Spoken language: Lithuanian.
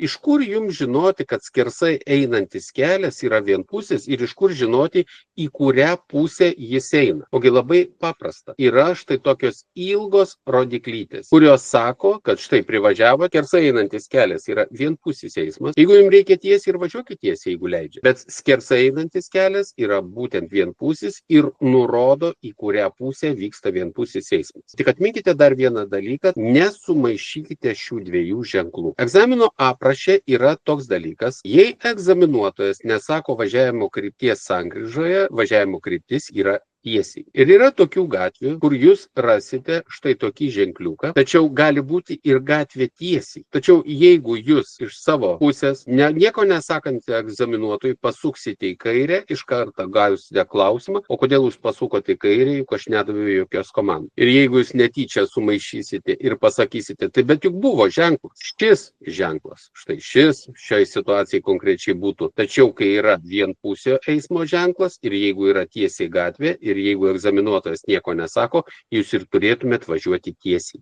Iš kur jums žinoti, kad skersai einantis kelias yra vienpusis ir iš kur žinoti, į kurią pusę jis eina? Ogi labai paprasta. Yra štai tokios ilgos rodyklytės, kurios sako, kad štai privažiavo, skersai einantis kelias yra vienpusis eismas. Jeigu jums reikia tiesiai ir važiuokit tiesiai, jeigu leidžia. Bet skersai einantis kelias yra būtent vienpusis ir nurodo, į kurią pusę vyksta vienpusis eismas. Tik atminkite dar vieną dalyką, nesumaišykite šių dviejų ženklų. Egzamino apraše yra toks dalykas, jei egzaminuotojas nesako važiavimo krypties sankryžoje, važiavimo kryptis yra tiesiai. Ir yra tokių gatvių, kur jūs rasite štai tokį ženkliuką, tačiau gali būti ir gatvė tiesiai. Tačiau jeigu jūs iš savo pusės, nieko nesakant egzaminuotojui, pasuksite į kairę, iš karto gausite klausimą, o kodėl jūs pasukote į kairę, juk aš nedaviau jokios komandos. Ir jeigu jūs netyčia sumaišysite ir pasakysite, tai bet juk buvo ženklas. Šis ženklas, štai šis, šiai situacijai konkrečiai būtų. Tačiau kai yra vienpusio eismo ženklas ir jeigu yra tiesiai gatvė, ir jeigu egzaminuotojas nieko nesako, jūs ir turėtumėt važiuoti tiesiai.